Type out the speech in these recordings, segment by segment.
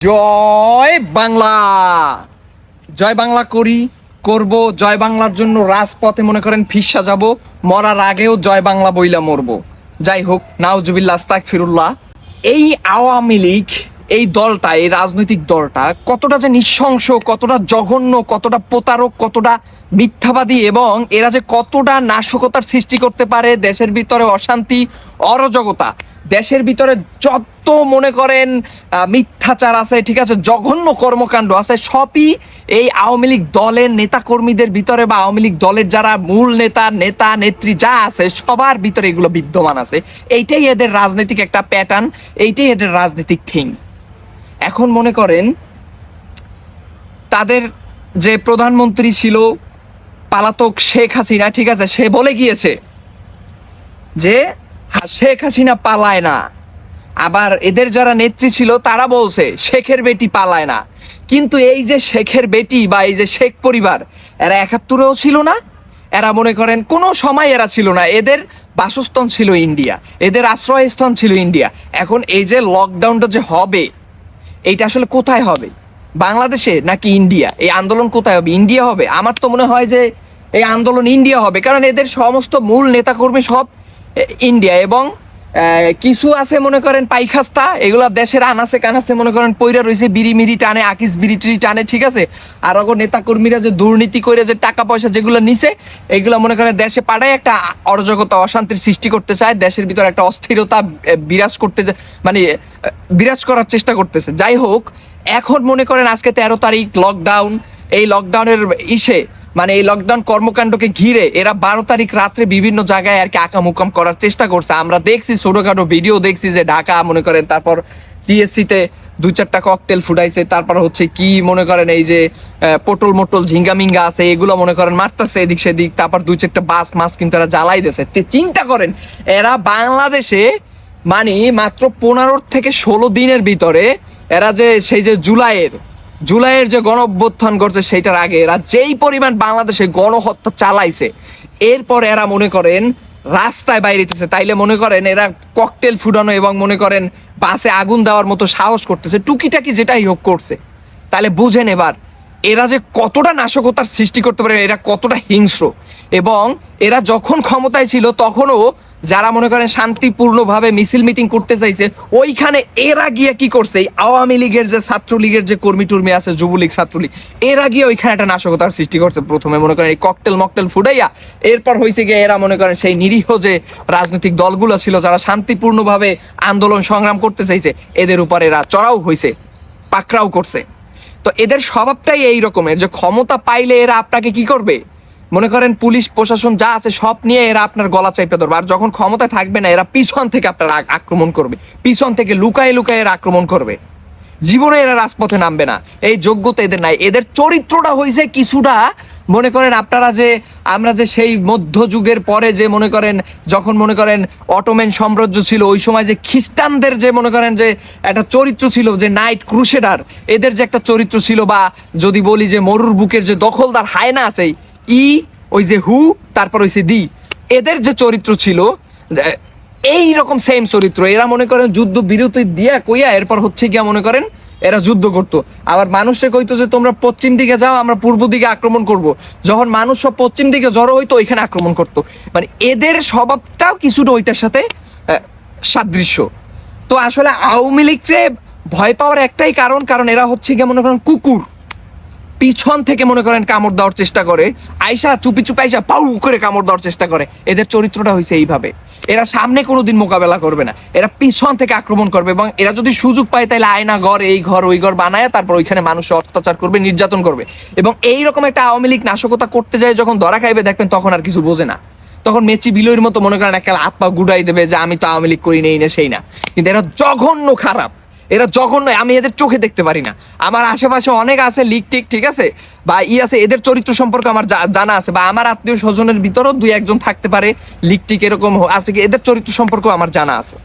জয় বাংলা। জয় বাংলা করব। জয় বাংলার জন্য রাজপথে মনে করেন ফিসা যাব, মরার আগেও জয় বাংলা বইলা মরবো। যাই হোক, নাউজুবিল্লাহ আস্তাগফিরুল্লাহ। এই আওয়ামী লীগ, এই দলটা, এই রাজনৈতিক দলটা কতটা যে নৃশংস, কতটা জঘন্য, কতটা প্রতারক, কতটা মিথ্যাবাদী, এবং এরা যে কতটা নাশকতার সৃষ্টি করতে পারে, দেশের ভিতরে অশান্তি, অরাজকতা, দেশের ভিতরে যত মনে করেন মিথ্যাচার আছে, ঠিক আছে, জঘন্য কর্মকাণ্ড আছে, সবই এই আওয়ামী লীগ দলের নেতা কর্মীদের ভিতরে, বা আওয়ামী লীগ দলের যারা মূল নেতা নেত্রী যা আছে সবার ভিতরে এগুলো বিদ্যমান আছে। এইটাই এদের রাজনৈতিক একটা প্যাটার্ন, এইটাই এদের রাজনৈতিক থিং। এখন মনে করেন তাদের যে প্রধানমন্ত্রী ছিল পালাতক শেখ হাসিনা, ঠিক আছে, সে বলে গিয়েছে যে শেখ হাসিনা পালায় না। আবার এদের যারা নেত্রী ছিল তারা বলছে শেখের বেটি পালায় না। কিন্তু এই যে শেখের বেটি বা এই যে শেখ পরিবার, এরা ৭১-এও ছিল না, এরা মনে করেন কোনো সময় এরা ছিল না। এদের বাসস্থান ছিল ইন্ডিয়া, এদের আশ্রয়স্থান ছিল ইন্ডিয়া। এখন এই যে লকডাউনটা যে হবে, এইটা আসলে কোথায় হবে, বাংলাদেশে নাকি ইন্ডিয়া? এই আন্দোলন কোথায় হবে? ইন্ডিয়া হবে? আমার তো মনে হয় যে এই আন্দোলন ইন্ডিয়া হবে, কারণ এদের সমস্ত মূল নেতাকর্মী সব ইন্ডিয়া, এবং কিছু আছে মনে করেন পাইখাস্তা, এগুলা দেশের আনাচে কানাচে মনে করেন পইরা রয়েছে, বিড়ি মিড়ি টানে, আকিস বিড়ি টিড়ি টানে, ঠিক আছে। আর ওগো নেতা কর্মীরা যে দুর্নীতি করে যে টাকা পয়সা যেগুলো নিছে, এগুলো মনে করেন দেশে পাঠায় একটা অরাজকতা, অশান্তির সৃষ্টি করতে চায়, দেশের ভিতরে একটা অস্থিরতা বিরাজ করতে, মানে বিরাজ করার চেষ্টা করতেছে। যাই হোক, এখন মনে করেন আজকে 13 তারিখ লকডাউন। এই লকডাউনের মানে এই লকডাউন কর্মকাণ্ডকে ঘিরে এরা 12 তারিখ রাত্রে বিভিন্ন জায়গায় আর কি আকামুকাম করার চেষ্টা করছে। আমরা দেখছি, ছোটখাটো ভিডিও দেখছি যে ঢাকা মনে করেন, তারপর টিএসসি তে 2-4টা ককটেল ফুটাইছে, তারপর হচ্ছে কি মনে করেন এই যে পটল মটল ঝিঙ্গা মিঙ্গা আছে এগুলো মনে করেন মারতেছে এদিক সেদিক, তারপর 2-4টা বাস মাস কিন্তু এরা জ্বালাই দিয়েছে। চিন্তা করেন, এরা বাংলাদেশে মানে মাত্র 15 থেকে 16 দিনের ভিতরে এরা যে সেই যে জুলাইয়ের যে গণ অভ্যুত্থান করছে, সেইটার আগে এরা যেই পরিমাণ বাংলাদেশে গণহত্যা চালাইছে, এরপর এরা মনে করেন রাস্তায় বাইরেতেছে। তাইলে মনে করেন এরা ককটেল ফুটানো এবং মনে করেন বাসে আগুন দেওয়ার মতো সাহস করতেছে, টুকিটাকি যেটাই হোক করছে। তাহলে বুঝেন এবার এরা যে কতটা নাশকতার সৃষ্টি করতে পারে, এরা কতটা হিংস্র। এবং এরা যখন ক্ষমতায় ছিল তখনও যারা মনে করেন শান্তিপূর্ণভাবে মিছিল মিটিং করতে চাইছে, ওইখানে এরা গিয়ে কি করছে, আওয়ামী লীগের যে ছাত্রলীগের যে কর্মী টর্মী আছে, যুবলীগ ছাত্রলীগ, এরা গিয়ে ওইখানে একটা নাশকতার সৃষ্টি করছে। প্রথমে মনে করেন এই ককটেল মকটেল ফুটাইয়া, এরপর হয়েছে গিয়ে এরা মনে করেন সেই নিরীহ যে রাজনৈতিক দলগুলো ছিল যারা শান্তিপূর্ণভাবে আন্দোলন সংগ্রাম করতে চাইছে, এদের উপর এরা চড়াও হয়েছে, পাকড়াও করছে। তো এদের স্বভাবটাই এই রকমের যে ক্ষমতা পাইলে এরা আপনাকে কি করবে, মনে করেন পুলিশ প্রশাসন যা আছে সব নিয়ে এরা আপনার গলা চাইপে ধরবে। আর যখন ক্ষমতায় থাকবে না, এরা পিছন থেকে আপনার আক্রমণ করবে, পিছন থেকে লুকায় লুকায় এরা আক্রমণ করবে। জীবনে এরা রাজপথে নামবে না, এই যোগ্যতা এদের নাই। এদের চরিত্রটা হয়েছে কিছুটা মনে করেন আপনারা যে আমরা যে সেই মধ্যযুগের পরে যে মনে করেন যখন মনে করেন অটোম্যান সাম্রাজ্য ছিল, ওই সময় যে খ্রিস্টানদের যে মনে করেন যে একটা চরিত্র ছিল, যে নাইট ক্রুসেডার, এদের যে একটা চরিত্র ছিল, বা যদি বলি যে মরুর বুকের যে দখলদার হায়না আছে, ওই যে হু, তারপর হইছে দি, এদের যে চরিত্র ছিল এই রকম সেম চরিত্র। এরা মনে করেন যুদ্ধ বিরতি দিয়া কইয়া এরপর হচ্ছে গিয়া মনে করেন এরা যুদ্ধ করতো। আবার মানুষে কইতো যে তোমরা পশ্চিম দিকে যাও, আমরা পূর্ব দিকে আক্রমণ করব। যখন মানুষ সব পশ্চিম দিকে জড়ো হইতো, ওইখানে আক্রমণ করতো। মানে এদের স্বভাবটাও কিছুটা ওইটার সাথে সাদৃশ্য। তো আসলে আওয়ামী লীগকে ভয় পাওয়ার একটাই কারণ এরা হচ্ছে গিয়ে মনে করেন কুকুর, পিছন থেকে মনে করেন কামড় দেওয়ার চেষ্টা করে, আয়সা চুপি চুপি আয়সা পাউ করে কামড় দেওয়ার চেষ্টা করে। এদের চরিত্রটা হয়েছে এইভাবে। এরা সামনে কোনোদিন মোকাবেলা করবে না, এরা পিছন থেকে আক্রমণ করবে, এবং এরা যদি সুযোগ পায় তাহলে আয়না ঘর, এই ঘর ওই ঘর বানায় তারপর ওইখানে মানুষের অত্যাচার করবে, নির্যাতন করবে। এবং এইরকম একটা আওয়ামী লীগ নাশকতা করতে যায় যখন ধরা খাইবে, দেখবেন তখন আর কিছু বোঝে না, তখন মেচি বিলইর মতো মনে করেন একটা হাত পা গুড়াই দেবে যে আমি তো আওয়ামী লীগ করি নেই না সেই না। কিন্তু এরা জঘন্য খারাপ, এরা জঘন্য, আমি এদের চোখে দেখতে পারি না। আমার আশেপাশে অনেক আছে লিগ টিক, ঠিক আছে, বা আছে, এদের চরিত্র সম্পর্কে আমার জানা আছে, বা আমার আত্মীয় স্বজনের ভিতরেও 2-1 জন থাকতে পারে লিগ টিক এরকম আছে, কি এদের চরিত্র সম্পর্কেও আমার জানা আছে।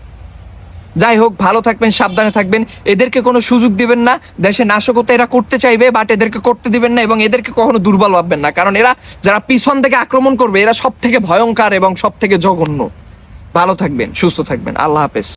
যাই হোক, ভালো থাকবেন, সাবধানে থাকবেন, এদেরকে কোনো সুযোগ দিবেন না। দেশে নাশকতা এরা করতে চাইবে, বাট এদেরকে করতে দিবেন না, এবং এদেরকে কখনো দুর্বল ভাববেন না, কারণ এরা যারা পিছন থেকে আক্রমণ করবে এরা সব থেকে ভয়ঙ্কর এবং সব থেকে জঘন্য। ভালো থাকবেন, সুস্থ থাকবেন, আল্লাহ হাফেজ।